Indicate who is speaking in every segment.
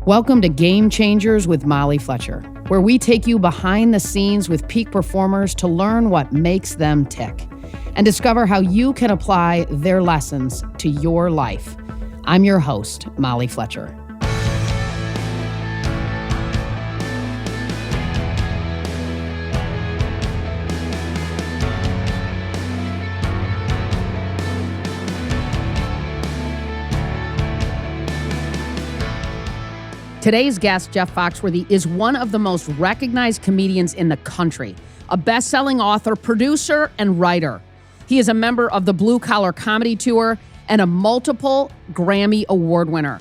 Speaker 1: Welcome to Game Changers with Molly Fletcher, where we take you behind the scenes with peak performers to learn what makes them tick and discover how you can apply their lessons to your life. I'm your host, Molly Fletcher. Today's guest, Jeff Foxworthy, is one of the most recognized comedians in the country, a best-selling author, producer, and writer. He is a member of the Blue Collar Comedy Tour and a multiple Grammy Award winner.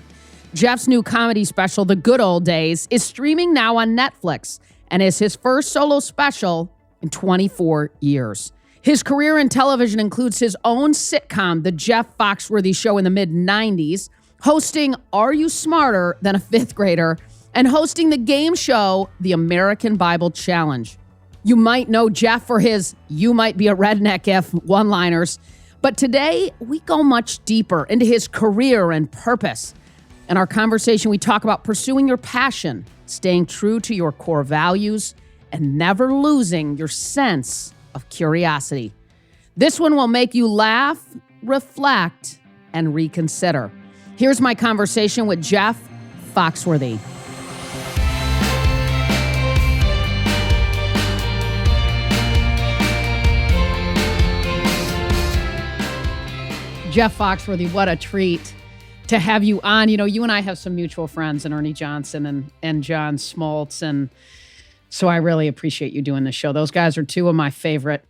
Speaker 1: Jeff's new comedy special, The Good Old Days, is streaming now on Netflix and is his first solo special in 24 years. His career in television includes his own sitcom, The Jeff Foxworthy Show, in the mid-90s, hosting Are You Smarter Than a Fifth Grader, and hosting the game show, The American Bible Challenge. You might know Jeff for his "you might be a redneck if" one-liners, but today we go much deeper into his career and purpose. In our conversation, we talk about pursuing your passion, staying true to your core values, and never losing your sense of curiosity. This one will make you laugh, reflect, and reconsider. Here's my conversation with Jeff Foxworthy. Jeff Foxworthy, what a treat to have you on. You know, you and I have some mutual friends, and Ernie Johnson and John Smoltz, and so I really appreciate you doing this show. Those guys are two of my favorite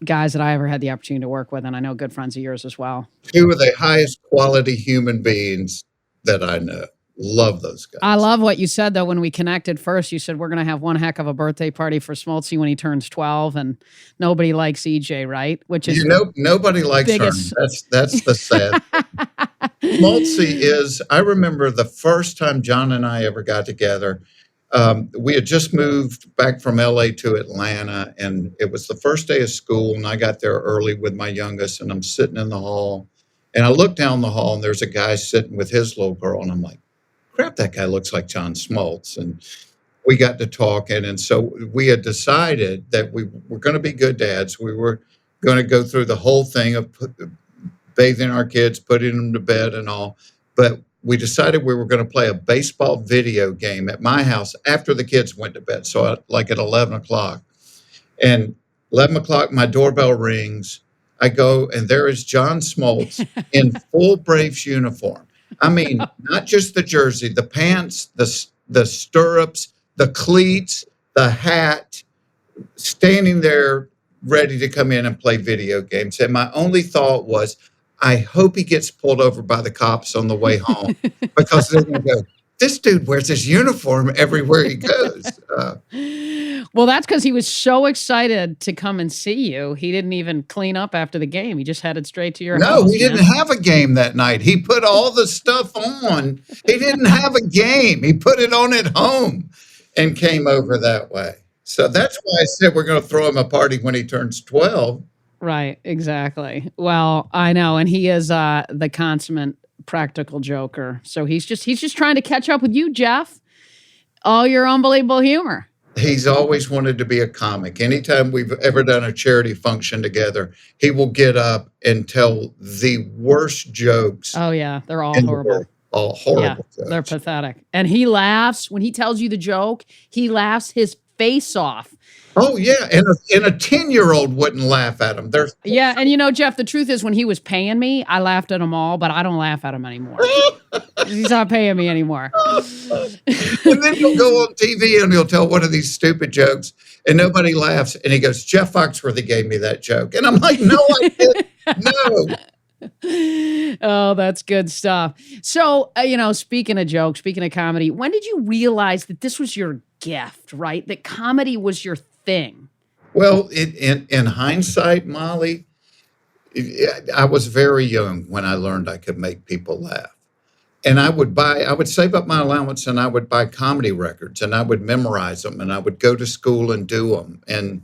Speaker 1: guys that I ever had the opportunity to work with, and I know good friends of yours as well.
Speaker 2: Two of the highest quality human beings that I know. Love those guys.
Speaker 1: I love what you said, though, when we connected first. You said we're going to have one heck of a birthday party for Smoltzy when he turns 12, and nobody likes EJ, right? Which is
Speaker 2: nobody likes
Speaker 1: biggest...
Speaker 2: her. That's the sad thing. Smoltzy is, I remember the first time John and I ever got together. We had just moved back from LA to Atlanta, and it was the first day of school, and I got there early with my youngest, and I'm sitting in the hall, and I look down the hall, and there's a guy sitting with his little girl, and I'm like, crap, that guy looks like John Smoltz. And we got to talking, and so we had decided that we were going to be good dads. We were going to go through the whole thing of bathing our kids, putting them to bed and all, but we decided we were going to play a baseball video game at my house after the kids went to bed. So like at 11 o'clock. And 11 o'clock, my doorbell rings. I go, and there is John Smoltz in full Braves uniform. I mean, not just the jersey, the pants, the stirrups, the cleats, the hat, standing there ready to come in and play video games. And my only thought was, I hope he gets pulled over by the cops on the way home, because they're going to go, this dude wears his uniform everywhere he goes.
Speaker 1: Well, that's because he was so excited to come and see you. He didn't even clean up after the game. He just headed straight to your house.
Speaker 2: No, he didn't have a game that night. He put all the stuff on. He didn't have a game. He put it on at home and came over that way. So that's why I said we're going to throw him a party when he turns 12.
Speaker 1: Right, exactly. Well, I know, and he is the consummate practical joker. So he's just trying to catch up with you, Jeff. All your unbelievable humor.
Speaker 2: He's always wanted to be a comic. Anytime we've ever done a charity function together, he will get up and tell the worst jokes.
Speaker 1: Oh yeah, they're all horrible.
Speaker 2: All horrible jokes.
Speaker 1: They're pathetic. And he laughs when he tells you the joke. He laughs his face off.
Speaker 2: Oh, yeah. And a 10-year-old wouldn't laugh at him.
Speaker 1: Yeah. And, you know, Jeff, the truth is when he was paying me, I laughed at them all, but I don't laugh at him anymore. He's not paying me anymore.
Speaker 2: And then he'll go on TV and he'll tell one of these stupid jokes and nobody laughs. And he goes, Jeff Foxworthy gave me that joke. And I'm like, no, I didn't. No.
Speaker 1: Oh, that's good stuff. So, speaking of jokes, speaking of comedy, when did you realize that this was your gift, right? That comedy was your thing?
Speaker 2: Well, in hindsight, Molly, I was very young when I learned I could make people laugh. And I would save up my allowance and I would buy comedy records and I would memorize them and I would go to school and do them. And,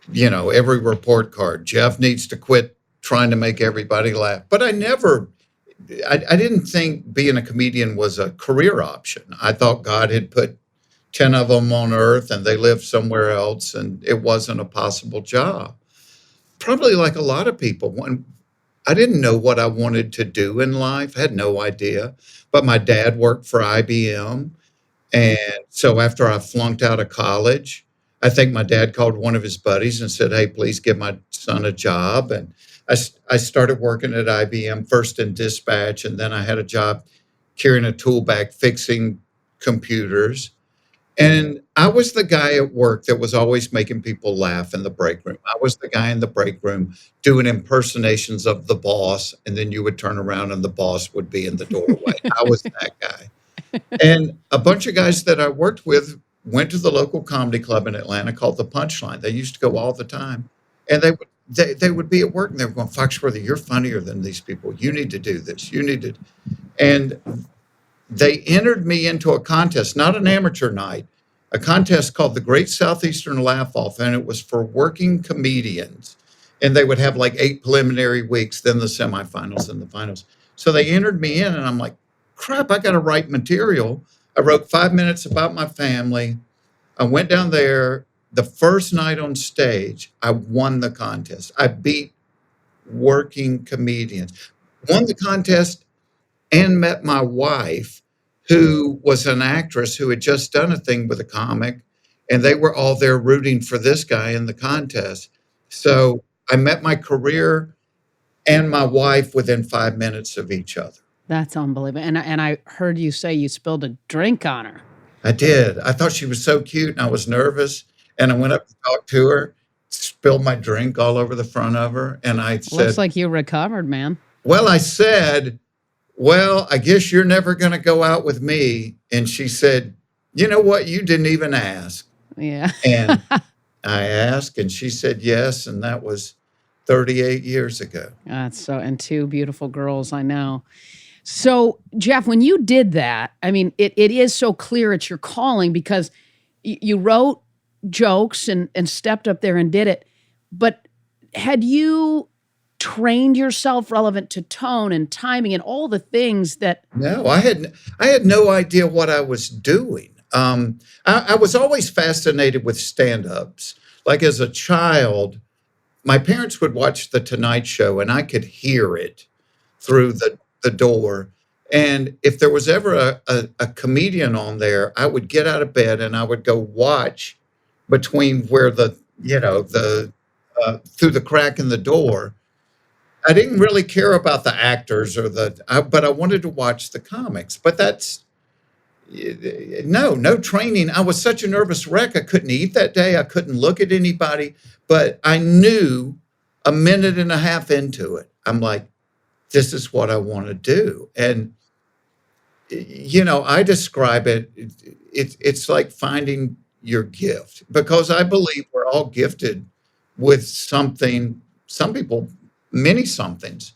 Speaker 2: every report card, Jeff needs to quit trying to make everybody laugh. But I never I didn't think being a comedian was a career option. I thought God had put 10 of them on earth and they lived somewhere else and it wasn't a possible job. Probably like a lot of people, when I didn't know what I wanted to do in life, I had no idea. But my dad worked for IBM. And so after I flunked out of college, I think my dad called one of his buddies and said, "Hey, please give my son a job." And I started working at IBM first in dispatch, and then I had a job carrying a tool bag fixing computers. And I was the guy at work that was always making people laugh in the break room. I was the guy in the break room doing impersonations of the boss, and then you would turn around and the boss would be in the doorway. I was that guy. And a bunch of guys that I worked with went to the local comedy club in Atlanta called the Punchline. They used to go all the time. And they would be at work and they were going, "Foxworthy, you're funnier than these people. You need to do this. You need to." And they entered me into a contest, not an amateur night, a contest called the Great Southeastern Laugh Off, and it was for working comedians. And they would have like 8 preliminary weeks, then the semifinals and the finals. So they entered me in, and I'm like, crap, I got to write material. I wrote 5 minutes about my family. I went down there. The first night on stage, I won the contest. I beat working comedians, won the contest, and met my wife, who was an actress who had just done a thing with a comic, and they were all there rooting for this guy in the contest. So I met my career and my wife within 5 minutes of each other.
Speaker 1: That's unbelievable. And I heard you say you spilled a drink on her.
Speaker 2: I did. I thought she was so cute, and I was nervous, and I went up to talk to her, spilled my drink all over the front of her, and I
Speaker 1: Looks
Speaker 2: said,
Speaker 1: like you recovered, man.
Speaker 2: well, I said, "Well, I guess you're never going to go out with me." And she said, "You know what? You didn't even ask."
Speaker 1: Yeah.
Speaker 2: And I asked, and she said yes, and that was 38 years ago.
Speaker 1: That's so, and 2 beautiful girls, I know. So, Jeff, when you did that, I mean, it is so clear it's your calling because you wrote jokes and stepped up there and did it. But had you trained yourself relevant to tone and timing and all the things that
Speaker 2: No, I had no idea what I was doing. I was always fascinated with stand-ups. Like as a child, my parents would watch The Tonight Show, and I could hear it through the door. And if there was ever a comedian on there, I would get out of bed and I would go watch between where the through the crack in the door. I didn't really care about the actors but I wanted to watch the comics. But that's no training. I was such a nervous wreck. I couldn't eat that day. I couldn't look at anybody. But I knew a minute and a half into it, I'm like, this is what I want to do. And I describe it's like finding your gift, because I believe we're all gifted with something, some people, many somethings,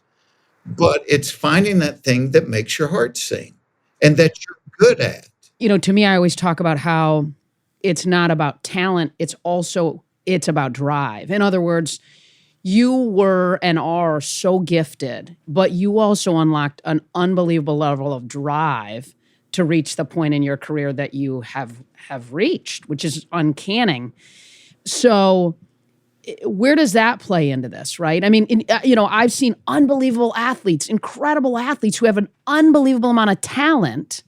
Speaker 2: but it's finding that thing that makes your heart sing and that you're good at.
Speaker 1: to me, I always talk about how it's not about talent. It's about drive. In other words, you were and are so gifted, but you also unlocked an unbelievable level of drive to reach the point in your career that you have reached, which is uncanny. So where does that play into this, right? I mean, I've seen unbelievable athletes, incredible athletes who have an unbelievable amount of talent,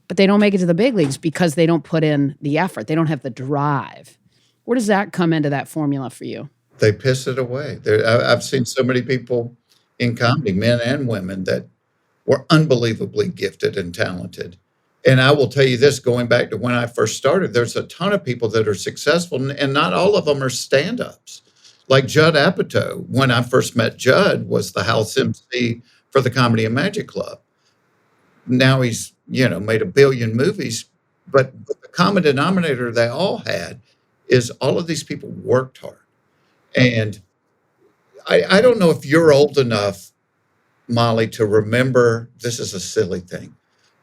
Speaker 1: but they don't make it to the big leagues because they don't put in the effort. They don't have the drive. Where does that come into that formula for you?
Speaker 2: They piss it away. I've seen so many people in comedy, men and women, that were unbelievably gifted and talented. And I will tell you this, going back to when I first started, there's a ton of people that are successful, and not all of them are stand-ups. Like Judd Apatow, when I first met Judd, was the house MC for the Comedy and Magic Club. Now he's, made a billion movies, but the common denominator they all had is all of these people worked hard. And I don't know if you're old enough, Molly, to remember, this is a silly thing.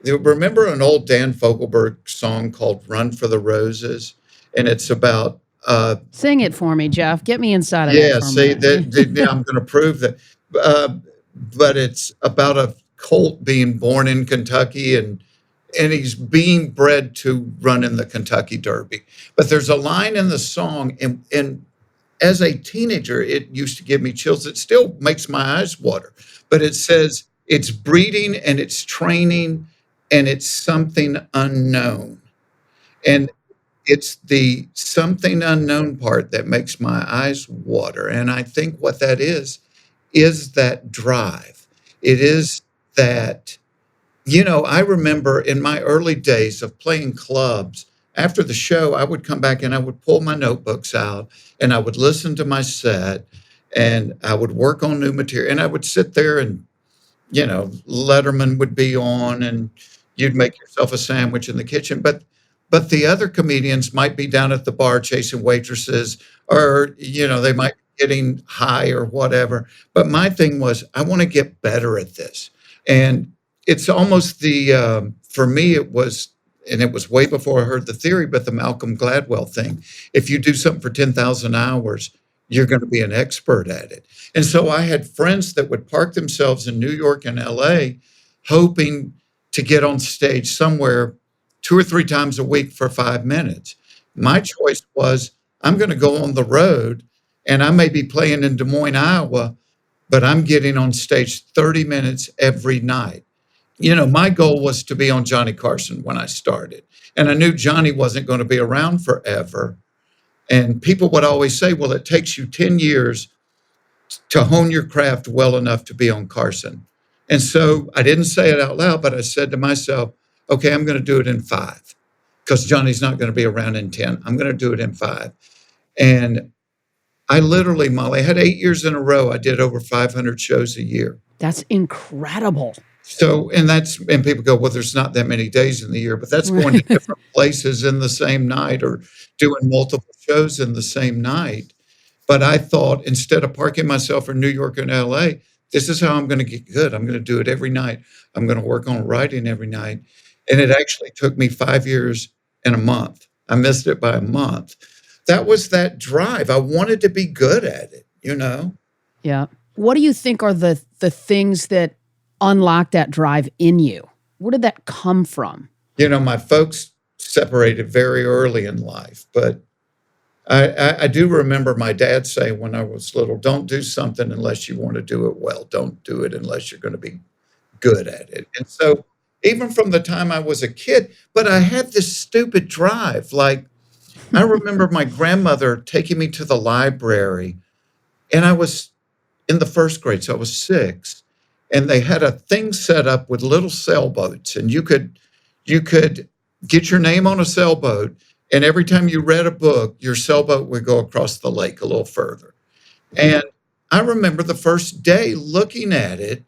Speaker 2: Remember an old Dan Fogelberg song called Run for the Roses? And it's about...
Speaker 1: Sing it for me, Jeff. Get me inside of
Speaker 2: yeah,
Speaker 1: that for a
Speaker 2: see,
Speaker 1: minute.
Speaker 2: I'm going to prove that. But it's about a colt being born in Kentucky, and he's being bred to run in the Kentucky Derby. But there's a line in the song, and as a teenager, it used to give me chills. It still makes my eyes water. But it says, it's breeding and it's training and it's something unknown. And it's the something unknown part that makes my eyes water. And I think what that is that drive. It is that, I remember in my early days of playing clubs, after the show, I would come back and I would pull my notebooks out and I would listen to my set and I would work on new material and I would sit there and Letterman would be on and you'd make yourself a sandwich in the kitchen. But the other comedians might be down at the bar chasing waitresses or, they might be getting high or whatever. But my thing was, I want to get better at this. And it's almost for me, it was, and it was way before I heard the theory, but the Malcolm Gladwell thing. If you do something for 10,000 hours, you're going to be an expert at it. And so I had friends that would park themselves in New York and LA hoping to get on stage somewhere 2 or 3 times a week for 5 minutes. My choice was I'm going to go on the road and I may be playing in Des Moines, Iowa, but I'm getting on stage 30 minutes every night. My goal was to be on Johnny Carson when I started. And I knew Johnny wasn't going to be around forever. And people would always say, well, it takes you 10 years to hone your craft well enough to be on Carson. And so I didn't say it out loud, but I said to myself, okay, I'm going to do it in 5 because Johnny's not going to be around in 10. I'm going to do it in 5. And I literally, Molly, had 8 years in a row. I did over 500 shows a year.
Speaker 1: That's incredible.
Speaker 2: So, and people go, well, there's not that many days in the year, but that's going to different places in the same night or doing multiple shows in the same night. But I thought instead of parking myself in New York and LA, this is how I'm going to get good. I'm going to do it every night. I'm going to work on writing every night. And it actually took me 5 years and a month. I missed it by a month. That was that drive. I wanted to be good at it,
Speaker 1: Yeah. What do you think are the things that unlock that drive in you? Where did that come from?
Speaker 2: My folks separated very early in life, but I do remember my dad saying when I was little, don't do something unless you want to do it well. Don't do it unless you're going to be good at it. And so even from the time I was a kid, but I had this stupid drive. Like I remember my grandmother taking me to the library and I was in the first grade, so I was 6. And they had a thing set up with little sailboats, and you could get your name on a sailboat, and every time you read a book, your sailboat would go across the lake a little further. And I remember the first day looking at it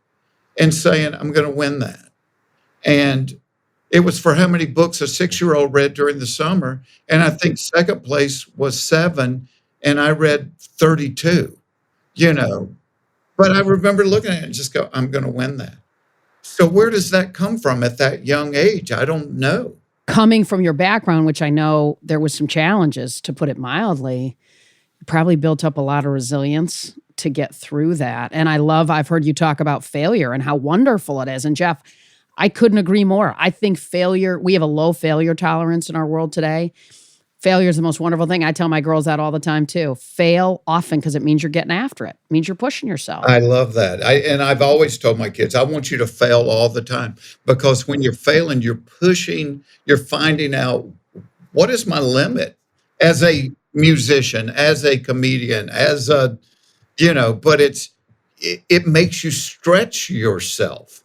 Speaker 2: and saying, I'm going to win that. And it was for how many books a 6-year-old read during the summer. And I think second place was 7, and I read 32, But I remember looking at it and just go, I'm going to win that. So where does that come from at that young age? I don't know.
Speaker 1: Coming from your background, which I know there was some challenges, to put it mildly, you probably built up a lot of resilience to get through that. And I've heard you talk about failure and how wonderful it is. And Jeff, I couldn't agree more. I think we have a low failure tolerance in our world today. Failure is the most wonderful thing. I tell my girls that all the time too. Fail often because it means you're getting after it. It means you're pushing yourself.
Speaker 2: I love that. I've always told my kids, I want you to fail all the time because when you're failing, you're pushing, you're finding out what is my limit as a musician, as a comedian, but it makes you stretch yourself,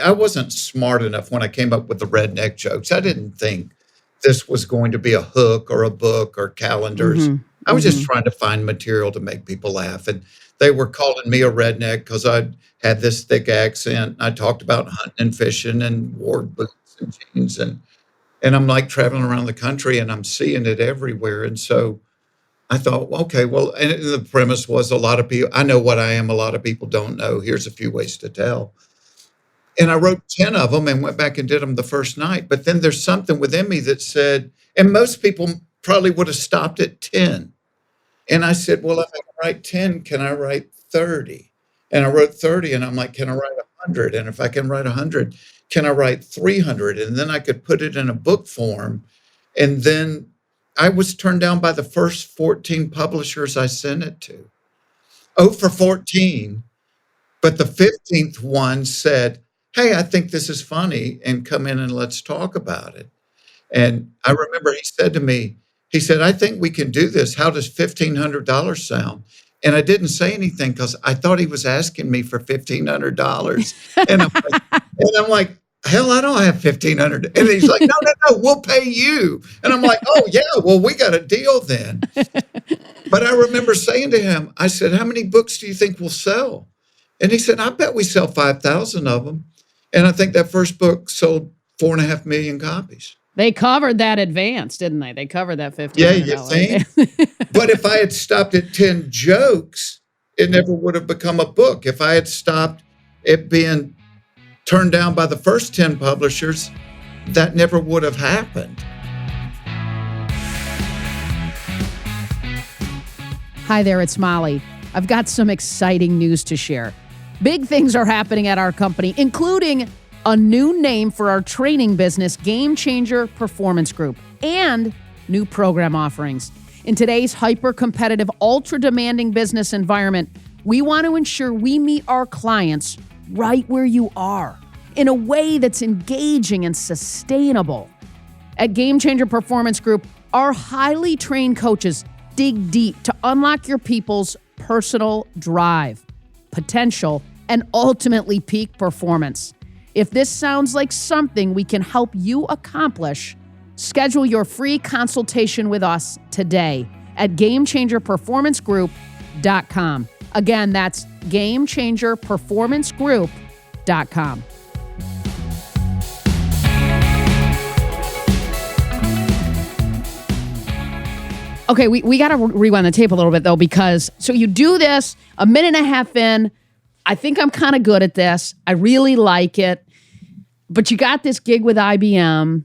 Speaker 2: I wasn't smart enough when I came up with the redneck jokes. I didn't think this was going to be a hook or a book or calendars. I was just trying to find material to make people laugh. And they were calling me a redneck because I had this thick accent. I talked about hunting and fishing and wore boots and jeans. And I'm like traveling around the country and I'm seeing it everywhere. And so I thought, okay, well, and the premise was a lot of people, I know what I am. A lot of people don't know. Here's a few ways to tell. And I wrote 10 of them and went back and did them the first night. But then there's something within me that said, and most people probably would have stopped at 10. And I said, well, if I can write 10, can I write 30? And I wrote 30 and I'm like, can I write 100? And if I can write 100, can I write 300? And then I could put it in a book form. And then I was turned down by the first 14 publishers I sent it to. Oh, for 14. But the 15th one said, "Hey, I think this is funny, and come in and let's talk about it." And I remember he said to me, he said, "I think we can do this. How does $1,500 sound?" And I didn't say anything because I thought he was asking me for $1,500. And I'm like, hell, I don't have 1,500. And he's like, no, no, no, we'll pay you. And I'm like, oh yeah, well, we got a deal then. But I remember saying to him, I said, how many books do you think we'll sell? And he said, I bet we sell 5,000 of them. And I think that first book sold 4.5 million copies.
Speaker 1: They covered that advance, didn't they? They covered that $1,500.
Speaker 2: Yeah, you think? But if I had stopped at 10 jokes, it never would have become a book. If I had stopped it being turned down by the first 10 publishers, that never would have happened.
Speaker 1: Hi there, it's Molly. I've got some exciting news to share. Big things are happening at our company, including a new name for our training business, Game Changer Performance Group, and new program offerings. In today's hyper-competitive, ultra-demanding business environment, we want to ensure we meet our clients right where you are in a way that's engaging and sustainable. At Game Changer Performance Group, our highly trained coaches dig deep to unlock your people's personal drive, potential, and ultimately peak performance. If this sounds like something we can help you accomplish, schedule your free consultation with us today at GameChangerPerformanceGroup.com. Again, that's GameChangerPerformanceGroup.com. Okay, we got to rewind the tape a little bit, though, because so you do this a minute and a half in. I think I'm kind of good at this. I really like it. But you got this gig with IBM.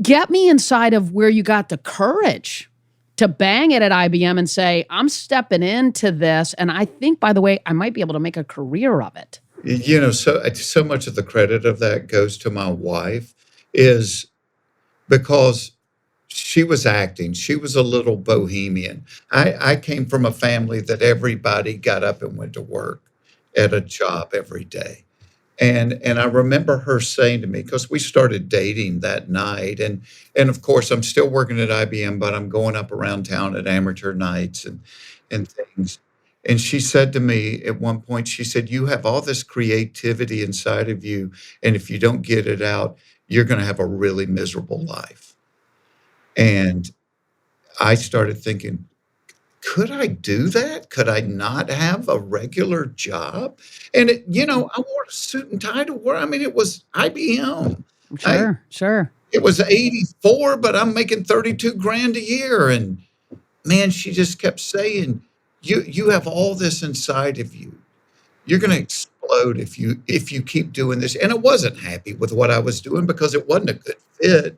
Speaker 1: Get me inside of where you got the courage to bang it at IBM and say, I'm stepping into this. And I think, by the way, I might be able to make a career of it.
Speaker 2: You know, so much of the credit of that goes to my wife, is because she was acting. She was a little bohemian. I came from a family that everybody got up and went to work at a job every day. And I remember her saying to me, because we started dating that night, and of course I'm still working at IBM, but I'm going up around town at amateur nights and things. And she said to me at one point, she said, you have all this creativity inside of you, and if you don't get it out, you're going to have a really miserable life. And I started thinking, could I do that? Could I not have a regular job? And I wore a suit and tie to work. I mean, it was IBM.
Speaker 1: Sure.
Speaker 2: It was 84, but I'm making 32 grand a year. And man, she just kept saying, you have all this inside of you. You're going to explode if you keep doing this. And I wasn't happy with what I was doing because it wasn't a good fit.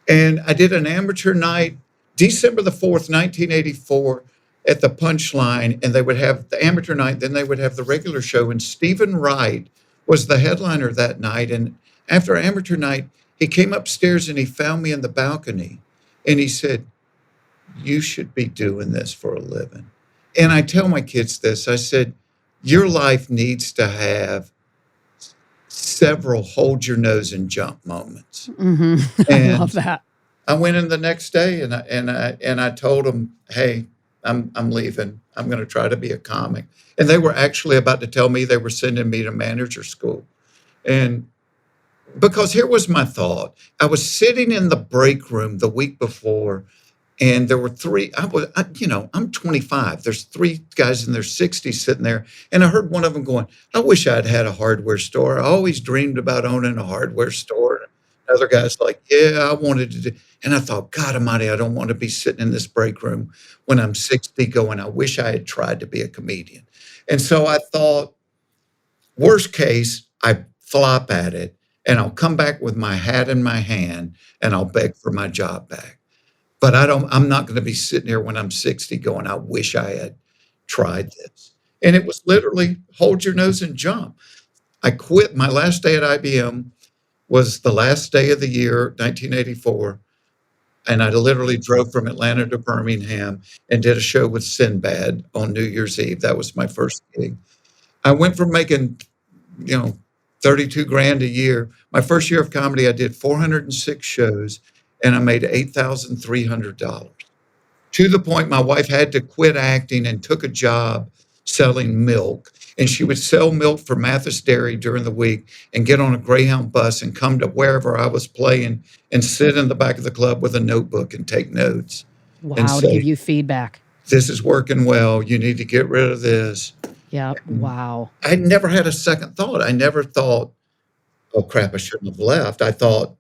Speaker 2: And I did an amateur night, December the 4th, 1984, at the Punchline, and they would have the amateur night, then they would have the regular show, and Stephen Wright was the headliner that night. And after amateur night, he came upstairs and he found me in the balcony, and he said, you should be doing this for a living. And I tell my kids this, I said, your life needs to have several hold your nose and jump moments.
Speaker 1: Mm-hmm. I love that.
Speaker 2: I went in the next day and I told them, hey, I'm leaving. I'm going to try to be a comic. And they were actually about to tell me they were sending me to manager school. And because here was my thought. I was sitting in the break room the week before, and there were three, I'm 25. There's three guys in their 60s sitting there. And I heard one of them going, I wish I'd had a hardware store. I always dreamed about owning a hardware store. Another guy's like, yeah, I wanted to do. And I thought, God almighty, I don't want to be sitting in this break room when I'm 60 going, I wish I had tried to be a comedian. And so I thought, worst case, I flop at it and I'll come back with my hat in my hand and I'll beg for my job back. But I'm not going to be sitting here when I'm 60 going, I wish I had tried this. And it was literally hold your nose and jump. I quit. My last day at IBM was the last day of the year, 1984. And I literally drove from Atlanta to Birmingham and did a show with Sinbad on New Year's Eve. That was my first gig. I went from making, you know, 32 grand a year. My first year of comedy, I did 406 shows and I made $8,300, to the point my wife had to quit acting and took a job selling milk. And she would sell milk for Mathis Dairy during the week and get on a Greyhound bus and come to wherever I was playing and sit in the back of the club with a notebook and take notes and
Speaker 1: Wow, to give
Speaker 2: say,
Speaker 1: you feedback.
Speaker 2: this is working well. You need to get rid of this.
Speaker 1: Yeah, wow.
Speaker 2: I never had a second thought. I never thought, oh crap, I shouldn't have left. I thought,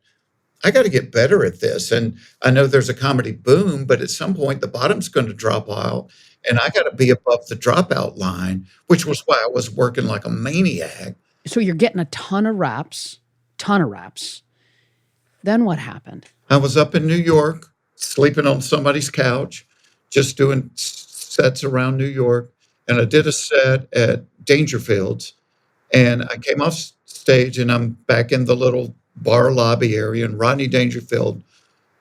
Speaker 2: I got to get better at this. And I know there's a comedy boom, but at some point the bottom's going to drop out and I got to be above the dropout line, which was why I was working like a maniac.
Speaker 1: So you're getting a ton of reps, ton of reps. Then what happened?
Speaker 2: I was up in New York, sleeping on somebody's couch, just doing sets around New York. And I did a set at Dangerfields. And I came off stage and I'm back in the little bar lobby area. And Rodney Dangerfield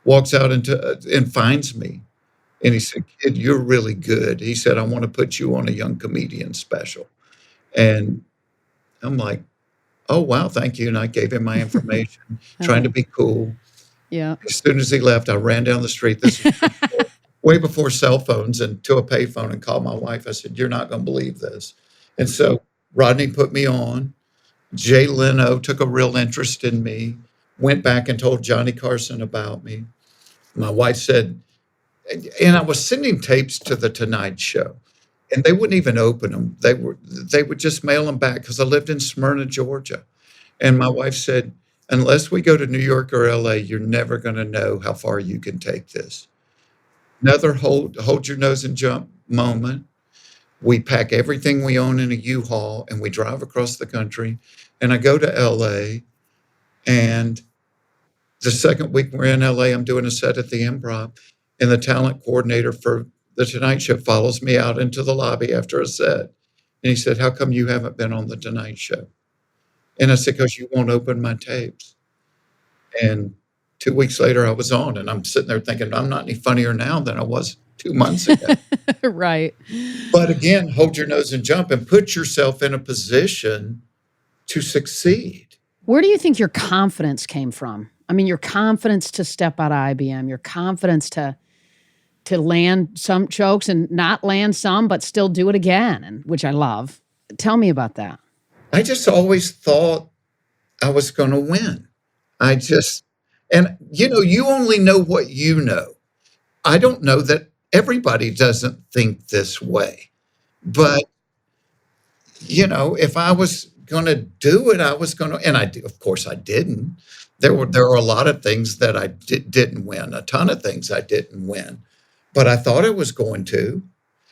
Speaker 2: walks out and finds me. And he said, kid, you're really good. He said, I want to put you on a young comedian special. And I'm like, oh, wow, thank you. And I gave him my information, trying to be cool.
Speaker 1: Yeah.
Speaker 2: As soon as he left, I ran down the street. This was way before cell phones, and to a payphone and called my wife. I said, you're not going to believe this. And so Rodney put me on. Jay Leno took a real interest in me, went back and told Johnny Carson about me. My wife said, and I was sending tapes to the Tonight Show, and they wouldn't even open them. They would just mail them back because I lived in Smyrna, Georgia. And my wife said, unless we go to New York or LA, you're never going to know how far you can take this. Another hold your nose and jump moment. We pack everything we own in a U-Haul and we drive across the country. And I go to LA, and the second week we're in LA, I'm doing a set at the Improv, and the talent coordinator for the Tonight Show follows me out into the lobby after a set. And he said, how come you haven't been on the Tonight Show? And I said, because you won't open my tapes. And 2 weeks later, I was on, and I'm sitting there thinking, I'm not any funnier now than I was 2 months ago.
Speaker 1: Right.
Speaker 2: But again, hold your nose and jump and put yourself in a position to succeed.
Speaker 1: Where do you think your confidence came from? I mean, your confidence to step out of IBM, your confidence to land some jokes and not land some, but still do it again, and which I love. Tell me about that.
Speaker 2: I just always thought I was going to win. And you only know what you know. I don't know that everybody doesn't think this way, but if I was going to do it, I was going to, and of course I didn't. There were a lot of things that I didn't win, a ton of things I didn't win, but I thought I was going to.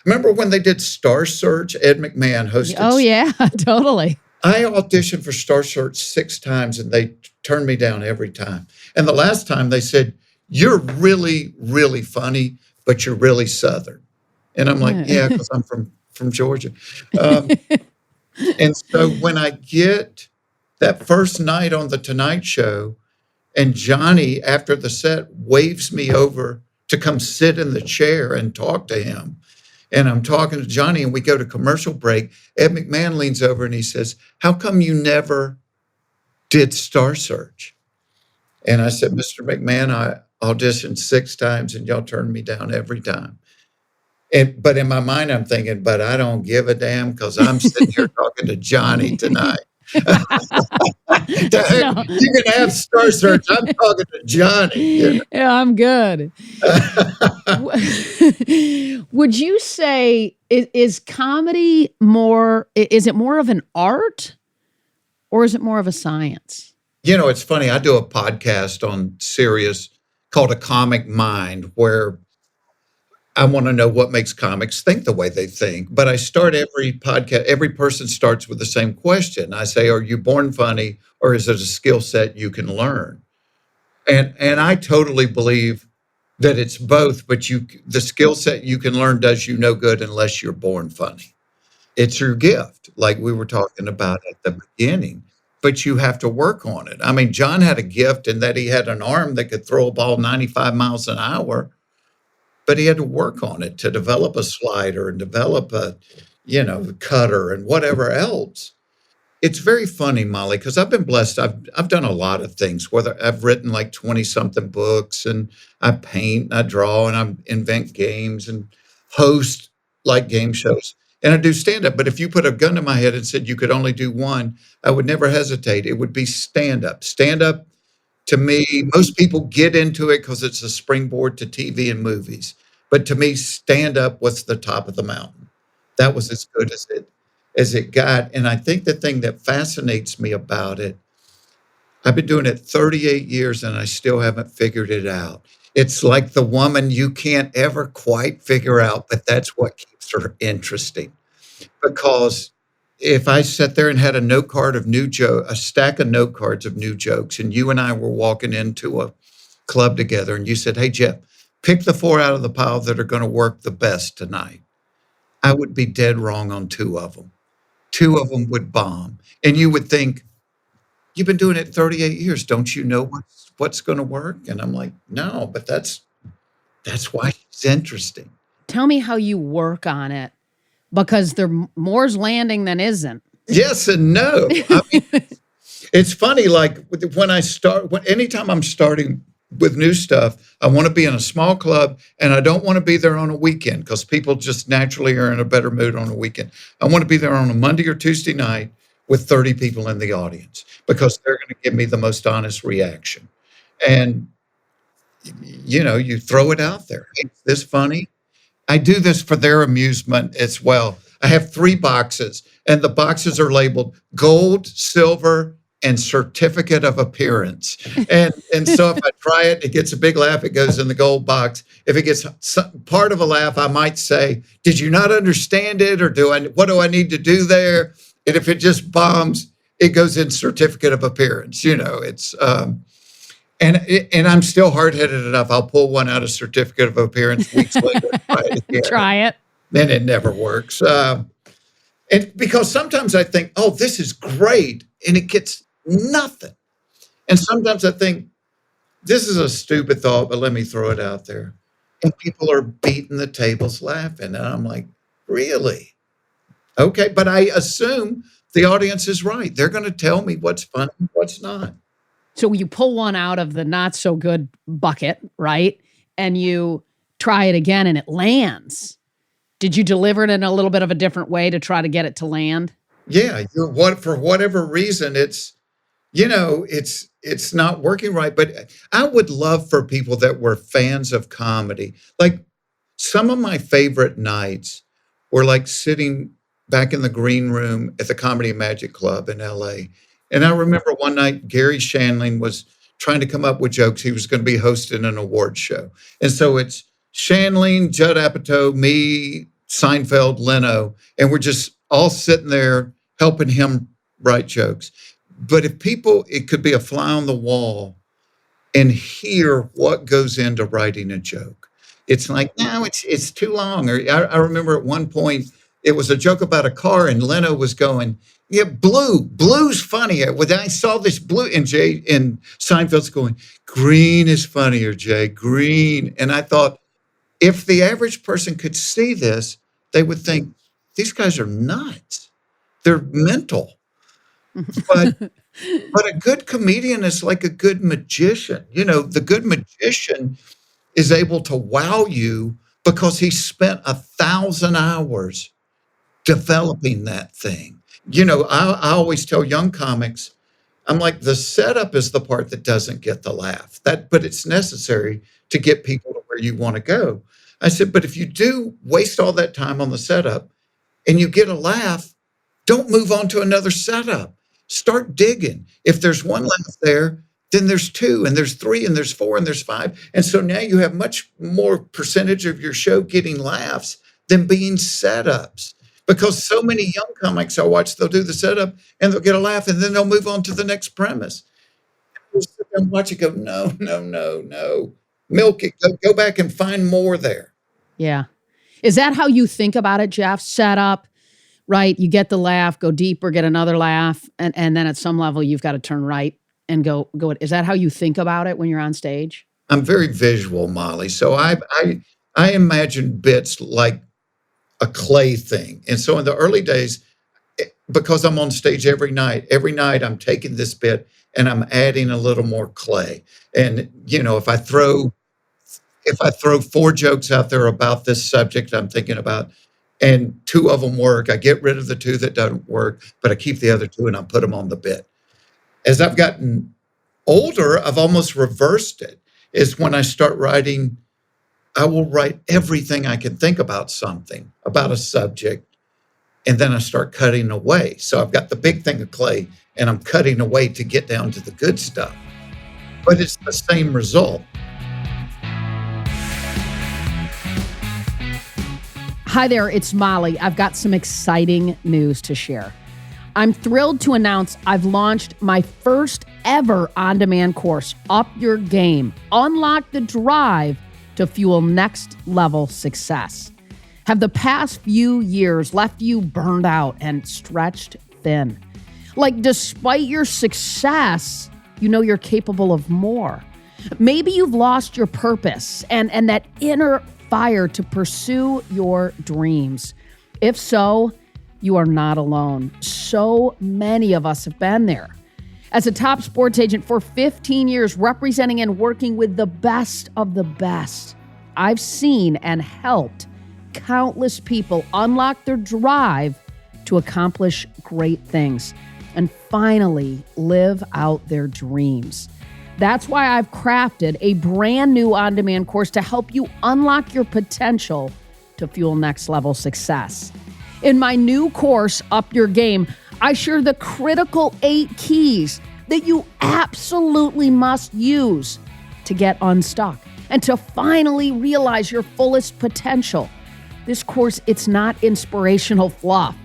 Speaker 2: Remember when they did Star Search? Ed McMahon hosted.
Speaker 1: Oh yeah, totally.
Speaker 2: I auditioned for Star Search 6 times and they turned me down every time. And the last time they said, you're really, really funny, but you're really Southern. And I'm like, yeah, because I'm from Georgia. And so when I get that first night on the Tonight Show and Johnny, after the set, waves me over to come sit in the chair and talk to him. And I'm talking to Johnny and we go to commercial break. Ed McMahon leans over and he says, how come you never did Star Search? And I said, Mr. McMahon, I auditioned 6 times and y'all turned me down every time. But in my mind, I'm thinking, but I don't give a damn because I'm sitting here talking to Johnny tonight. You can have Star Search. I'm talking to Johnny.
Speaker 1: Yeah, I'm good. Would you say, is comedy is it more of an art or is it more of a science?
Speaker 2: It's funny. I do a podcast on Sirius called A Comic Mind, where I want to know what makes comics think the way they think. But I start every podcast, every person starts with the same question. I say, are you born funny or is it a skill set you can learn? And I totally believe that it's both, but the skill set you can learn does you no good unless you're born funny. It's your gift, like we were talking about at the beginning, but you have to work on it. I mean, John had a gift in that he had an arm that could throw a ball 95 miles an hour, but he had to work on it to develop a slider and develop a, cutter and whatever else. It's very funny, Molly, because I've been blessed. I've done a lot of things. Whether I've written like 20 something books, and I paint, and I draw, and I invent games and host like game shows, and I do stand up. But if you put a gun to my head and said you could only do one, I would never hesitate. It would be stand up. Stand up to me, most people get into it because it's a springboard to TV and movies. But to me, stand up was the top of the mountain. That was as good as it got. And I think the thing that fascinates me about it, I've been doing it 38 years and I still haven't figured it out. It's like the woman you can't ever quite figure out, but that's what keeps her interesting. Because if I sat there and had a stack of note cards of new jokes, and you and I were walking into a club together, and you said, "Hey, Jeff, pick the four out of the pile that are going to work the best tonight," I would be dead wrong on two of them. Two of them would bomb. And you would think, "You've been doing it 38 years. Don't you know what's going to work?" And I'm like, "No, but that's why it's interesting."
Speaker 1: Tell me how you work on it, because there more's landing than isn't.
Speaker 2: Yes and no. I mean, it's funny, like anytime I'm starting with new stuff, I want to be in a small club, and I don't want to be there on a weekend because people just naturally are in a better mood on a weekend. I want to be there on a Monday or Tuesday night with 30 people in the audience because they're going to give me the most honest reaction. And, you throw it out there. Hey, is this funny? I do this for their amusement as well. I have 3 boxes, and the boxes are labeled gold, silver, and certificate of appearance. And so if I try it, it gets a big laugh, it goes in the gold box. If it gets part of a laugh, I might say, "Did you not understand it?" Or what do I need to do there? And if it just bombs, it goes in certificate of appearance. It's and I'm still hard-headed enough. I'll pull one out of certificate of appearance weeks later and try it again.
Speaker 1: Try it.
Speaker 2: Then it never works. And because sometimes I think, "Oh, this is great," and it gets nothing. And sometimes I think, "This is a stupid thought, but let me throw it out there." And people are beating the tables laughing. And I'm like, "Really? Okay." But I assume the audience is right. They're going to tell me what's funny and what's not.
Speaker 1: So you pull one out of the not so good bucket, right? And you try it again and it lands. Did you deliver it in a little bit of a different way to try to get it to land?
Speaker 2: Yeah, for whatever reason, it's not working right. But I would love for people that were fans of comedy. Like, some of my favorite nights were like sitting back in the green room at the Comedy and Magic Club in LA. And I remember one night Gary Shandling was trying to come up with jokes. He was going to be hosting an award show. And so it's Shandling, Judd Apatow, me, Seinfeld, Leno, and we're just all sitting there helping him write jokes. But it could be a fly on the wall and hear what goes into writing a joke. It's like, "No, it's too long." Or I remember at one point it was a joke about a car, and Leno was going, "Yeah, blue's funny." When I saw this blue, and Seinfeld's going, "Green is funnier, Jay, green." And I thought, if the average person could see this, they would think, "These guys are nuts. They're mental." But but a good comedian is like a good magician. The good magician is able to wow you because he spent 1,000 hours developing that thing. I always tell young comics, I'm like, the setup is the part that doesn't get the laugh. But it's necessary to get people to where you want to go. I said, but if you do waste all that time on the setup and you get a laugh, don't move on to another setup. Start digging. If there's one laugh there, then there's 2, and there's 3, and there's 4, and there's 5. And so now you have much more percentage of your show getting laughs than being setups. Because so many young comics I watch, they'll do the setup and they'll get a laugh, and then they'll move on to the next premise. You'll sit there and watch it go, "No, no, no, no. Milk it. Go back and find more there."
Speaker 1: Yeah. Is that how you think about it, Jeff? Setup right? You get the laugh, go deeper, get another laugh, and then at some level you've got to turn right and go. Is that how you think about it when you're on stage?
Speaker 2: I'm very visual, Molly. So I imagine bits like a clay thing. And so in the early days, because I'm on stage every night I'm taking this bit and I'm adding a little more clay. And if I throw four jokes out there about this subject I'm thinking about, and two of them work, I get rid of the two that don't work, but I keep the other two and I put them on the bit. As I've gotten older, I've almost reversed it. Is when I start writing, I will write everything I can think about something, about a subject, and then I start cutting away. So I've got the big thing of clay and I'm cutting away to get down to the good stuff. But it's the same result.
Speaker 1: Hi there, it's Molly. I've got some exciting news to share. I'm thrilled to announce I've launched my first ever on-demand course, Up Your Game. Unlock the drive to fuel next level success. Have the past few years left you burned out and stretched thin? Like, despite your success, you know you're capable of more. Maybe you've lost your purpose and that inner fire to pursue your dreams. If so, you are not alone. So many of us have been there. As a top sports agent for 15 years, representing and working with the best of the best, I've seen and helped countless people unlock their drive to accomplish great things and finally live out their dreams. That's why I've crafted a brand new on-demand course to help you unlock your potential to fuel next level success. In my new course, Up Your Game, I share the critical 8 keys that you absolutely must use to get unstuck and to finally realize your fullest potential. This course, it's not inspirational fluff.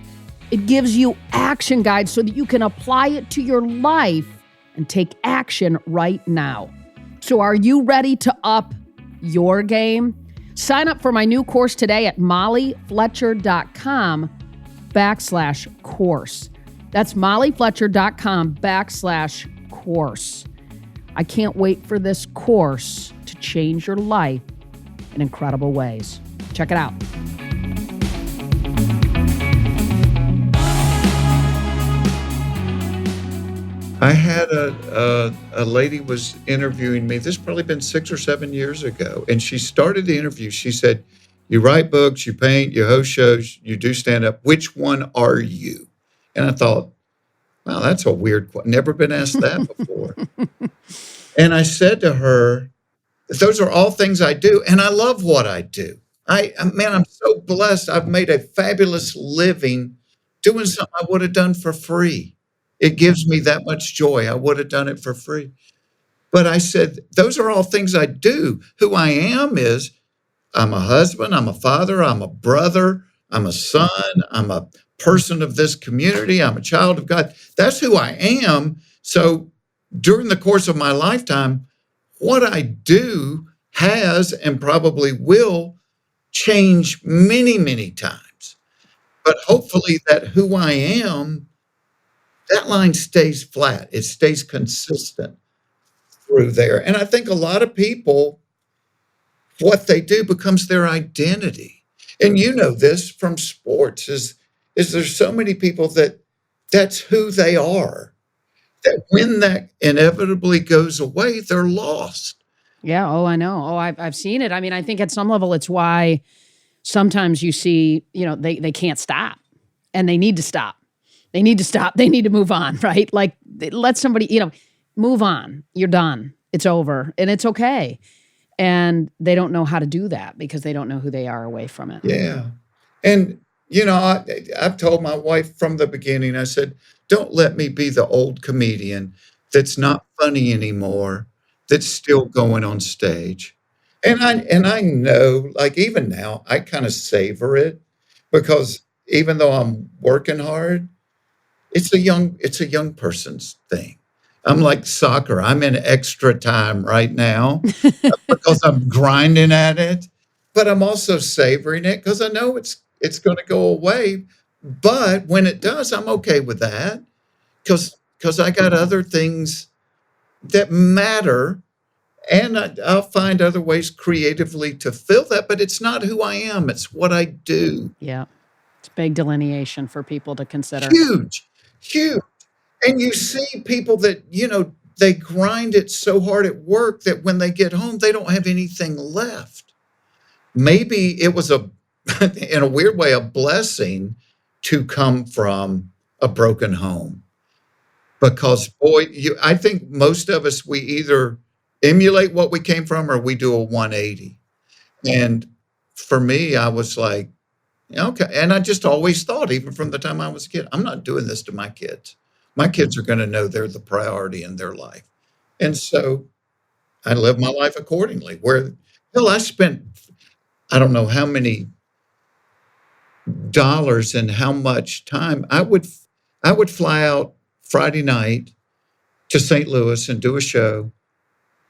Speaker 1: It gives you action guides so that you can apply it to your life and take action right now. So are you ready to up your game? Sign up for my new course today at mollyfletcher.com/course. That's mollyfletcher.com/course. I can't wait for this course to change your life in incredible ways. Check it out.
Speaker 2: I had a lady was interviewing me. This has probably been 6 or 7 years ago. And she started the interview. She said, "You write books, you paint, you host shows, you do stand up. Which one are you?" And I thought, wow, that's a weird question. Never been asked that before. And I said to her, those are all things I do. And I love what I do. Man, I'm so blessed. I've made a fabulous living doing something I would have done for free. It gives me that much joy. I would have done it for free. But I said, those are all things I do. Who I am is I'm a husband, I'm a father, I'm a brother, I'm a son, I'm a person of this community, I'm a child of God. That's who I am. So during the course of my lifetime, what I do has and probably will change many, many times. But hopefully that who I am, that line stays flat. It stays consistent through there. And I think a lot of people, what they do becomes their identity. And you know this from sports is there's so many people that's who they are, that when that inevitably goes away, they're lost.
Speaker 1: Yeah. Oh, I know. Oh, I've seen it. I mean, I think at some level it's why sometimes you see, they can't stop and they need to stop. They need to stop. They need to move on, right? Like let somebody, move on. You're done. It's over and it's okay. And they don't know how to do that because they don't know who they are away from it.
Speaker 2: Yeah. And, I've told my wife from the beginning, I said, don't let me be the old comedian that's not funny anymore, that's still going on stage. And I know, like even now, I kind of savor it because even though I'm working hard, it's a young person's thing. I'm like soccer. I'm in extra time right now because I'm grinding at it, but I'm also savoring it because I know it's going to go away But when it does, I'm okay with that because I got other things that matter, and I'll find other ways creatively to fill that, but it's not who I am, it's what I do.
Speaker 1: Yeah. It's big delineation for people to consider.
Speaker 2: Huge, huge. And you see people that, they grind it so hard at work that when they get home, they don't have anything left. Maybe it was in a weird way, a blessing to come from a broken home. Because boy, I think most of us, we either emulate what we came from or we do a 180. And for me, I was like, okay. And I just always thought, even from the time I was a kid, I'm not doing this to my kids. My kids are going to know they're the priority in their life. And so I live my life accordingly. Where, hell, I spent, I don't know how many dollars and how much time. I would fly out Friday night to St. Louis and do a show.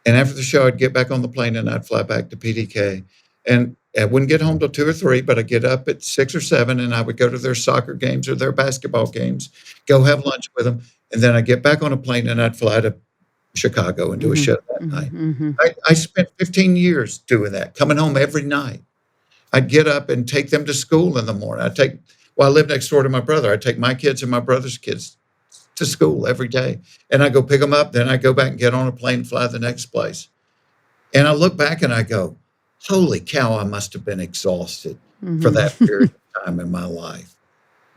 Speaker 2: And after the show, I'd get back on the plane and I'd fly back to PDK. And I wouldn't get home till 2 or 3, but I'd get up at 6 or 7 and I would go to their soccer games or their basketball games, go have lunch with them. And then I'd get back on a plane and I'd fly to Chicago and do a
Speaker 1: Mm-hmm.
Speaker 2: show that
Speaker 1: Mm-hmm.
Speaker 2: night.
Speaker 1: Mm-hmm.
Speaker 2: I spent 15 years doing that, coming home every night. I'd get up and take them to school in the morning. I live next door to my brother. I'd take my kids and my brother's kids to school every day. And I go pick them up. Then I go back and get on a plane and fly the next place. And I look back and I go, holy cow, I must have been exhausted for that
Speaker 1: Mm-hmm.
Speaker 2: period of time in my life.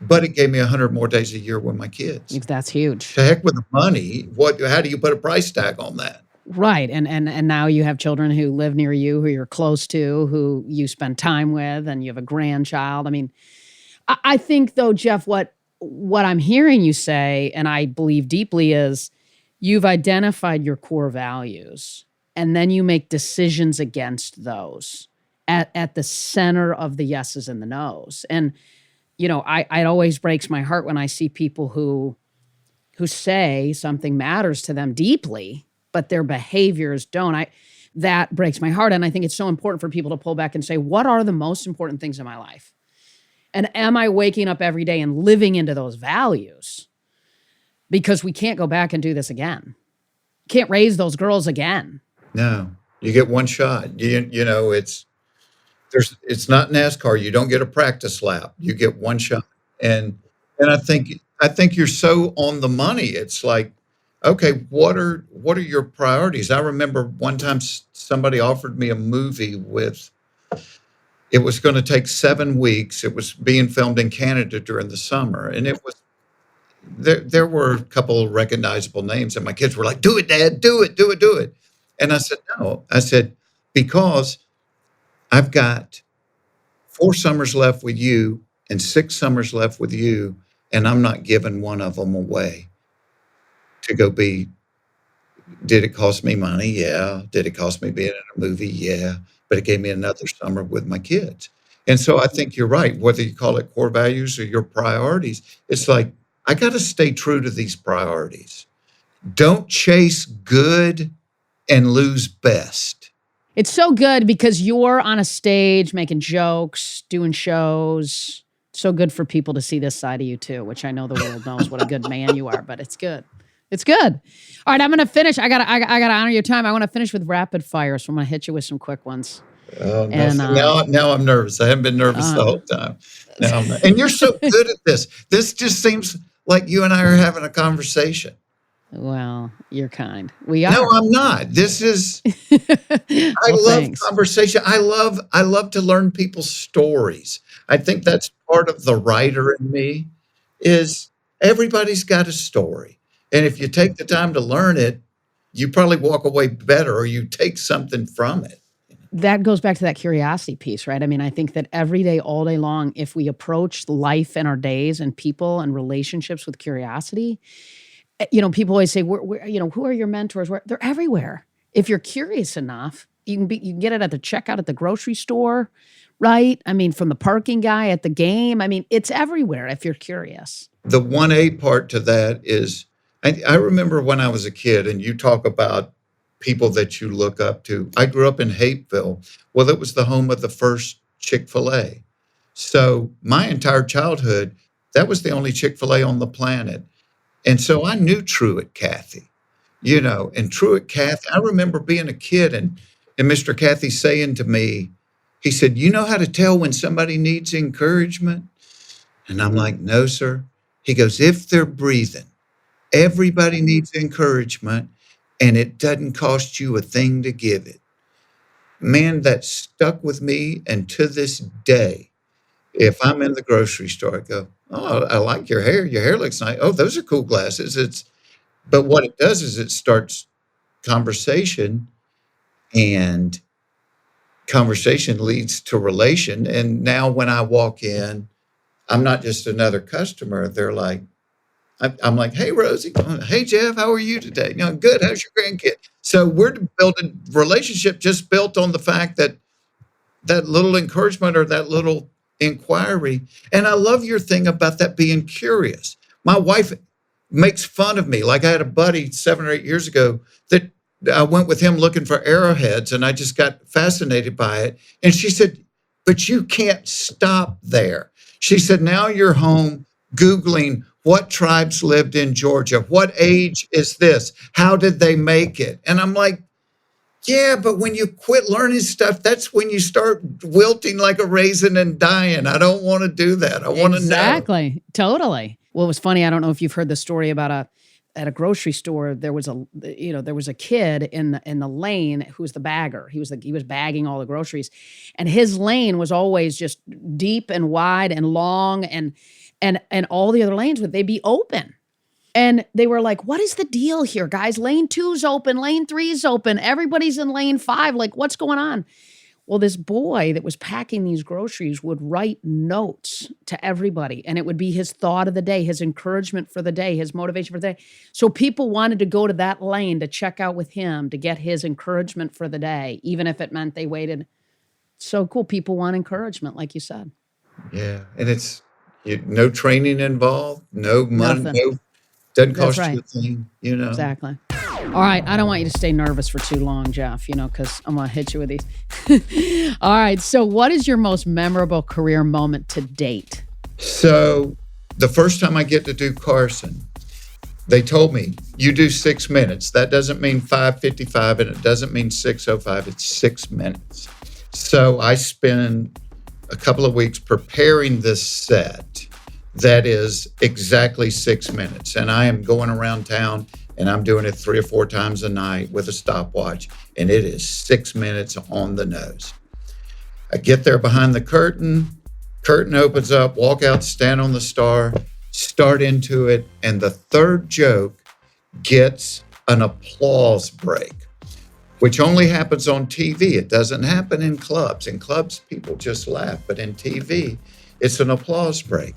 Speaker 2: But it gave me 100 more days a year with my kids.
Speaker 1: That's huge.
Speaker 2: To heck with the money. How do you put a price tag on that?
Speaker 1: Right. And now you have children who live near you, who you're close to, who you spend time with, and you have a grandchild. I mean, I think though, Jeff, what I'm hearing you say, and I believe deeply, is you've identified your core values and then you make decisions against those at the center of the yeses and the nos. And, it always breaks my heart when I see people who say something matters to them deeply, but their behaviors don't. That breaks my heart. And I think it's so important for people to pull back and say, what are the most important things in my life? And am I waking up every day and living into those values? Because we can't go back and do this again. Can't raise those girls again.
Speaker 2: No, you get one shot. It's not NASCAR. You don't get a practice lap. You get one shot. And I think you're so on the money. It's like, okay, what are your priorities? I remember one time somebody offered me a movie it was going to take 7 weeks. It was being filmed in Canada during the summer. And it was, there were a couple of recognizable names and my kids were like, do it, Dad, do it, do it, do it. And I said, no, because I've got 4 summers left with you and 6 summers left with you. And I'm not giving one of them away to go be. Did it cost me money? Yeah. Did it cost me being in a movie? Yeah. But it gave me another summer with my kids. And so I think you're right. Whether you call it core values or your priorities, it's like, I got to stay true to these priorities. Don't chase good and lose best.
Speaker 1: It's so good because you're on a stage making jokes, doing shows. So good for people to see this side of you too, which I know the world knows what a good man you are, but it's good. It's good. All right, I'm going to finish. I got to honor your time. I want to finish with rapid fire, so I'm going to hit you with some quick ones.
Speaker 2: Oh, no.
Speaker 1: And
Speaker 2: Now I'm nervous. I haven't been nervous the whole time. Now I'm not. And you're so good at this. This just seems like you and I are having a conversation.
Speaker 1: Well, you're kind. We are.
Speaker 2: No, I'm not. This is. I love
Speaker 1: thanks.
Speaker 2: conversation. I love to learn people's stories. I think that's part of the writer in me. Is everybody's got a story, and if you take the time to learn it, you probably walk away better, or you take something from it.
Speaker 1: That goes back to that curiosity piece, right? I mean, I think that every day, all day long, if we approach life and our days and people and relationships with curiosity, people always say, who are your mentors? They're everywhere. If you're curious enough, you can get it at the checkout at the grocery store, right? I mean, from the parking guy at the game. I mean, it's everywhere if you're curious.
Speaker 2: The 1A part to that is, I remember when I was a kid, and you talk about people that you look up to. I grew up in Hapeville. Well, it was the home of the first Chick-fil-A. So my entire childhood, That was the only Chick-fil-A on the planet. And so I knew Truett Cathy, and Truett Cathy, I remember being a kid and Mr. Cathy saying to me, he said, "You know how to tell when somebody needs encouragement?" And I'm like, "No, sir." He goes, "If they're breathing, everybody needs encouragement, and it doesn't cost you a thing to give it." Man, that stuck with me. And to this day, if I'm in the grocery store, I go, "Oh, I like your hair. Your hair looks nice. Oh, those are cool glasses." But what it does is it starts conversation, and conversation leads to relation. And now when I walk in, I'm not just another customer. They're like, I'm like, "Hey, Rosie. Hey, Jeff. How are you today? Good. How's your grandkid?" So we're building relationship just built on the fact that that little encouragement or that little inquiry. And I love your thing about that being curious. My wife makes fun of me. Like I had a buddy 7 or 8 years ago that I went with him looking for arrowheads, and I just got fascinated by it. And she said, "But you can't stop there." She said, "Now you're home Googling what tribes lived in Georgia. What age is this? How did they make it?" And I'm like, "Yeah, but when you quit learning stuff, that's when you start wilting like a raisin and dying. I don't want to do that. I want to know."
Speaker 1: Exactly. Totally. Well, it was funny. I don't know if you've heard the story about at a grocery store. There was a kid in the lane who was the bagger. He was bagging all the groceries, and his lane was always just deep and wide and long, and all the other lanes they'd be open. And they were like, "What is the deal here, guys? Lane 2's open, lane 3's open. Everybody's in lane 5. Like, what's going on?" Well, this boy that was packing these groceries would write notes to everybody, and it would be his thought of the day, his encouragement for the day, his motivation for the day. So people wanted to go to that lane to check out with him to get his encouragement for the day, even if it meant they waited. So cool. People want encouragement, like you said.
Speaker 2: Yeah. And it's no training involved, no money,
Speaker 1: Nothing.
Speaker 2: no, doesn't
Speaker 1: That's
Speaker 2: cost you
Speaker 1: right.
Speaker 2: a thing.
Speaker 1: Exactly. All right. I don't want you to stay nervous for too long, Jeff, because I'm going to hit you with these. All right. So, what is your most memorable career moment to date?
Speaker 2: So the first time I get to do Carson, they told me, "You do 6 minutes. That doesn't mean 5:55 and it doesn't mean 6:05. It's 6 minutes." So I spend a couple of weeks preparing this set that is exactly 6 minutes. And I am going around town and I'm doing it 3 or 4 times a night with a stopwatch. And it is 6 minutes on the nose. I get there behind the curtain opens up, walk out, stand on the star, start into it. And the third joke gets an applause break, which only happens on TV. It doesn't happen in clubs. In clubs, people just laugh. But in TV, it's an applause break.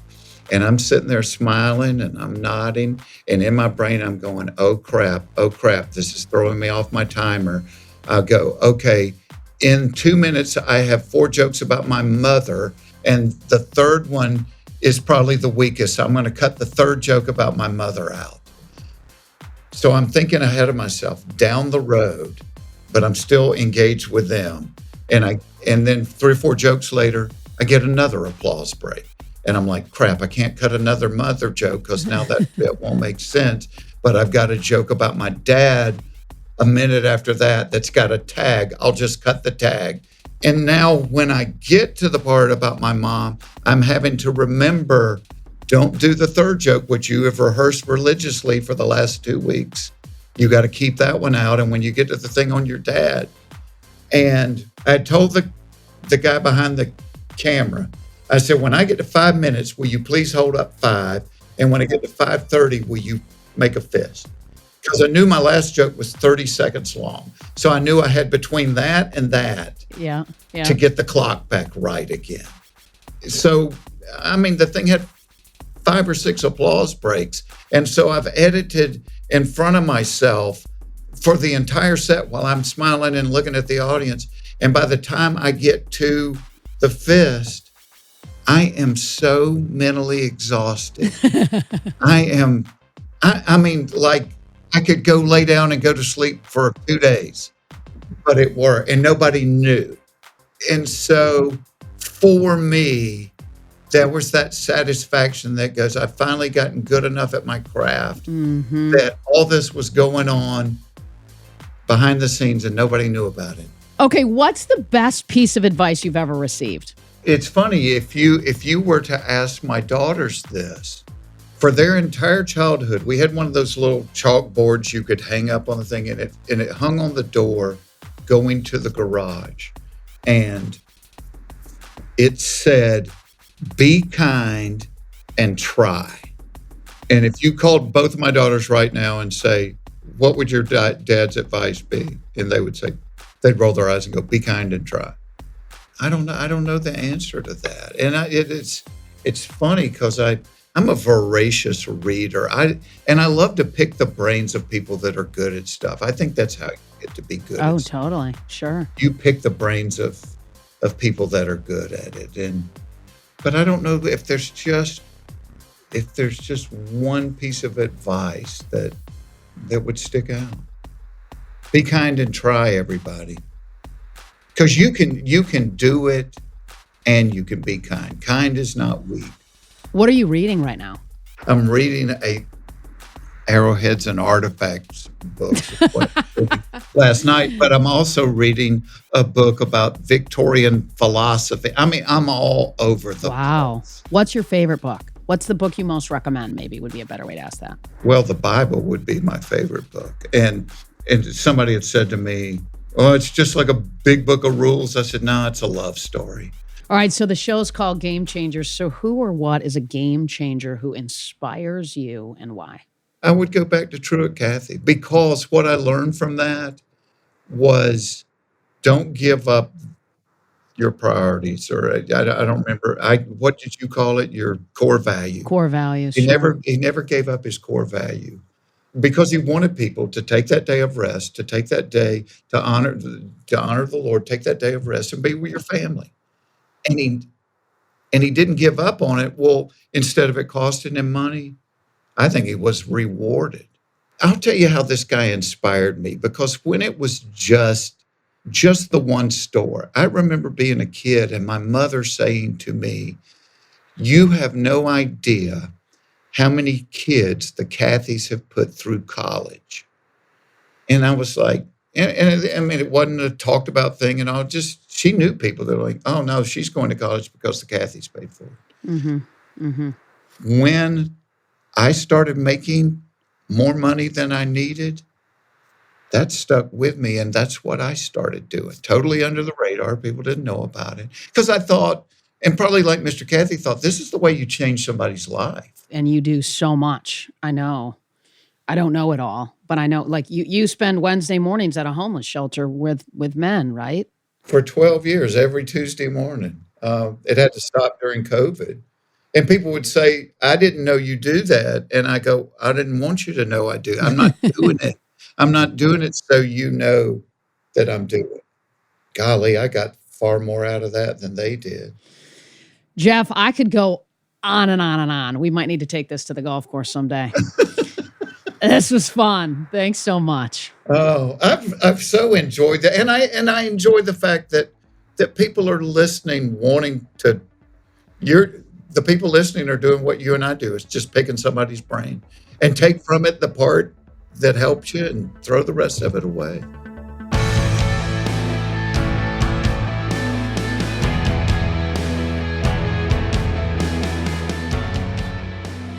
Speaker 2: And I'm sitting there smiling and I'm nodding. And in my brain, I'm going, oh crap, this is throwing me off my timer. I'll go, okay, in 2 minutes, I have 4 jokes about my mother. And the third one is probably the weakest. I'm going to cut the third joke about my mother out. So I'm thinking ahead of myself down the road, but I'm still engaged with them. And then 3 or 4 jokes later, I get another applause break. And I'm like, crap, I can't cut another mother joke because now that bit won't make sense. But I've got a joke about my dad a minute after that that's got a tag. I'll just cut the tag. And now when I get to the part about my mom, I'm having to remember, don't do the third joke, which you have rehearsed religiously for the last 2 weeks. You got to keep that one out. And when you get to the thing on your dad, and I told the guy behind the camera, I said, when I get to 5 minutes, will you please hold up 5? And when I get to 5:30, will you make a fist? Because I knew my last joke was 30 seconds long. So I knew I had between that and that to get the clock back right again. So, I mean, the thing had 5 or 6 applause breaks. And so I've edited in front of myself for the entire set while I'm smiling and looking at the audience. And by the time I get to the fist, I am so mentally exhausted. I mean, like I could go lay down and go to sleep for 2 days, but it worked and nobody knew. And so for me, there was that satisfaction that goes, I've finally gotten good enough at my craft that all this was going on behind the scenes and nobody knew about it.
Speaker 1: Okay, what's the best piece of advice you've ever received?
Speaker 2: It's funny, if you were to ask my daughters this, for their entire childhood, we had one of those little chalkboards you could hang up on the thing, and it hung on the door going to the garage. And it said, be kind and try. And if you called both of my daughters right now and say, what would your dad's advice be? And they would say, they'd roll their eyes and go, be kind and try. I don't know the answer to that. And it's funny because I'm a voracious reader. I love to pick the brains of people that are good at stuff. I think that's how you get to be good at stuff.
Speaker 1: Totally. Sure.
Speaker 2: You pick the brains of people that are good at it. But I don't know if there's just one piece of advice that would stick out. Be kind and try, everybody. Because you can do it and you can be kind. Kind is not weak.
Speaker 1: What are you reading right now?
Speaker 2: I'm reading a Arrowheads and Artifacts book last night, but I'm also reading a book about Victorian philosophy. I mean, I'm all over the place.
Speaker 1: What's your favorite book? What's the book you most recommend, maybe would be a better way to ask that.
Speaker 2: Well, the Bible would be my favorite book. And somebody had said to me, oh, it's just like a big book of rules. I said, no, it's a love story.
Speaker 1: All right, so the show's called Game Changers. So who or what is a game changer who inspires you and why?
Speaker 2: I would go back to Truett Cathy, because what I learned from that was don't give up your priorities, or I don't remember. What did you call it? Your core value.
Speaker 1: Core values.
Speaker 2: He never gave up his core value, because he wanted people to take that day of rest, to take that day to honor the Lord, take that day of rest and be with your family. And he didn't give up on it. Well, instead of it costing him money, I think he was rewarded. I'll tell you how this guy inspired me, because when it was just the one store, I remember being a kid and my mother saying to me, you have no idea how many kids the Cathys have put through college. And I was like, and I mean, it wasn't a talked about thing and all, she knew people that were like, oh no, she's going to college because the Cathys paid for it. Mm-hmm. Mm-hmm. When I started making more money than I needed, that stuck with me. And that's what I started doing. Totally under the radar. People didn't know about it. Because I thought, and probably like Mr. Cathy thought, this is the way you change somebody's life.
Speaker 1: And you do so much. I know. I don't know it all, but I know, like, you spend Wednesday mornings at a homeless shelter with men, right?
Speaker 2: For 12 years, every Tuesday morning. It had to stop during COVID. And people would say, I didn't know you do that. And I go, I didn't want you to know I do. I'm not doing it. I'm not doing it so you know that I'm doing it. Golly, I got far more out of that than they did.
Speaker 1: Jeff, I could go on and on and on. We might need to take this to the golf course someday. This was fun. Thanks so much.
Speaker 2: Oh, I've so enjoyed that. And I enjoy the fact that people are listening, wanting to, the people listening are doing what you and I do. It's just picking somebody's brain and take from it the part that helps you and throw the rest of it away.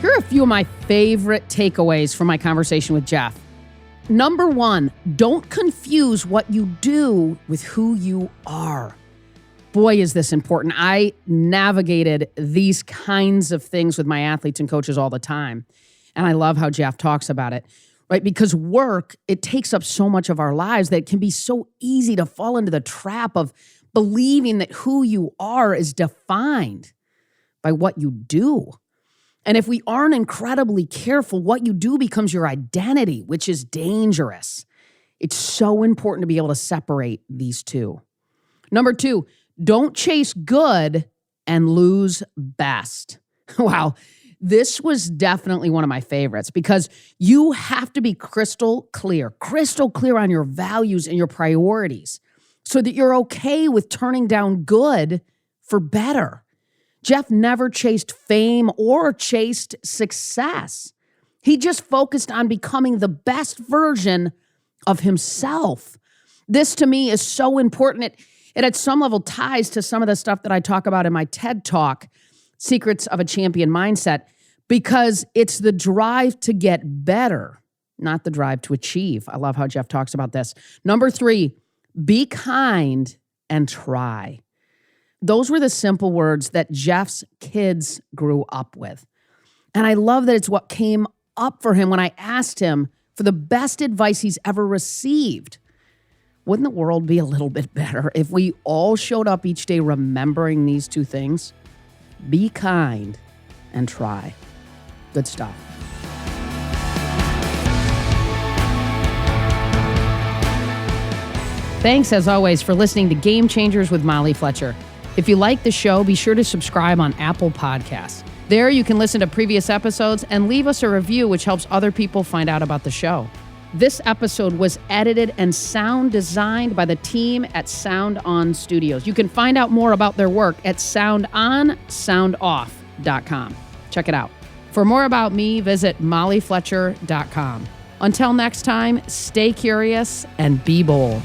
Speaker 1: Here are a few of my favorite takeaways from my conversation with Jeff. Number one, don't confuse what you do with who you are. Boy, is this important. I navigated these kinds of things with my athletes and coaches all the time. And I love how Jeff talks about it, right? Because work, it takes up so much of our lives that it can be so easy to fall into the trap of believing that who you are is defined by what you do. And if we aren't incredibly careful, what you do becomes your identity, which is dangerous. It's so important to be able to separate these two. Number two, don't chase good and lose best. Wow. This was definitely one of my favorites, because you have to be crystal clear on your values and your priorities so that you're okay with turning down good for better. Jeff never chased fame or chased success. He just focused on becoming the best version of himself. This to me is so important. It at some level ties to some of the stuff that I talk about in my TED Talk, Secrets of a Champion Mindset, because it's the drive to get better, not the drive to achieve. I love how Jeff talks about this. Number 3, be kind and try. Those were the simple words that Jeff's kids grew up with. And I love that it's what came up for him when I asked him for the best advice he's ever received. Wouldn't the world be a little bit better if we all showed up each day remembering these 2 things? Be kind and try. Good stuff. Thanks, as always, for listening to Game Changers with Molly Fletcher. If you like the show, be sure to subscribe on Apple Podcasts. There you can listen to previous episodes and leave us a review, which helps other people find out about the show. This episode was edited and sound designed by the team at Sound On Studios. You can find out more about their work at soundonsoundoff.com. Check it out. For more about me, visit mollyfletcher.com. Until next time, stay curious and be bold.